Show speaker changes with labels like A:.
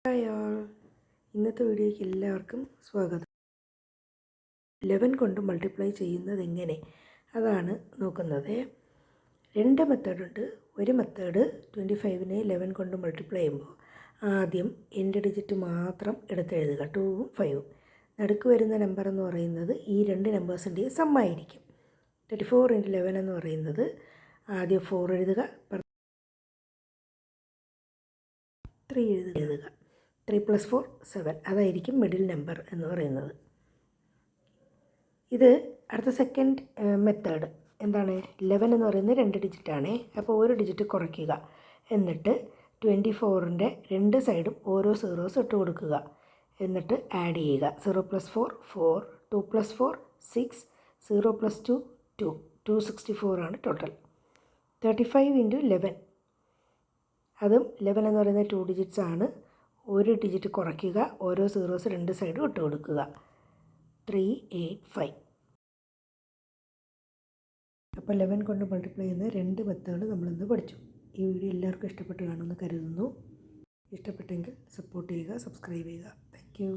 A: Hi all, ഇന്നത്തെ വീഡിയോയ്ക്ക് എല്ലാവർക്കും സ്വാഗതം. 11 കൊണ്ട് മൾട്ടിപ്ലൈ ചെയ്യുന്നത് എങ്ങനെ അതാണ് നോക്കുന്നത്. രണ്ട് മെത്തേഡുണ്ട്. ഒരു മെത്തേഡ് 25നെ 11 കൊണ്ട് മൾട്ടിപ്ലൈ ചെയ്യുമ്പോൾ ആദ്യം എൻ്റെ ഡിജിറ്റ് മാത്രം എടുത്തെഴുതുക, 2ഉം 5ഉം. നടുക്ക് വരുന്ന നമ്പർ എന്ന് പറയുന്നത് ഈ രണ്ട് നമ്പേഴ്സിൻ്റെയും സമ്മായിരിക്കും. 34 × 11 എന്ന് പറയുന്നത് ആദ്യം 4 എഴുതുക, 3 എഴുതുക. 3 + 4 7, അതായിരിക്കും മിഡിൽ നമ്പർ എന്ന് പറയുന്നത്. ഇത് അടുത്ത സെക്കൻഡ് മെത്തേഡ് എന്താണ്? 11 എന്ന് പറയുന്നത് 2 ഡിജിറ്റാണ്. അപ്പോൾ ഒരു ഡിജിറ്റ് കുറയ്ക്കുക, എന്നിട്ട് 24ൻ്റെ രണ്ട് സൈഡും ഓരോ സീറോസ് ഇട്ട് കൊടുക്കുക, എന്നിട്ട് ആഡ് ചെയ്യുക. 0 + 4 4, 2 + 4 6, 0 + 2 2, 264 ആണ് ടോട്ടൽ. 35 × 11, അതും 11 എന്ന് പറയുന്നത് 2 ഡിജിറ്റ്സ് ആണ്. ഒരു ഡിജിറ്റ് കുറയ്ക്കുക, ഓരോ സീറോസ് രണ്ട് സൈഡും ഇട്ട് കൊടുക്കുക. 385. അപ്പോൾ 11 കൊണ്ട് മൾട്ടിപ്ലൈ ചെയ്യുന്ന രണ്ട് മെത്തേഡ് നമ്മളിന്ന് പഠിച്ചു. ഈ വീഡിയോ എല്ലാവർക്കും ഇഷ്ടപ്പെട്ട് കാണുമെന്ന് കരുതുന്നു. ഇഷ്ടപ്പെട്ടെങ്കിൽ സപ്പോർട്ട് ചെയ്യുക, സബ്സ്ക്രൈബ് ചെയ്യുക. Thank you.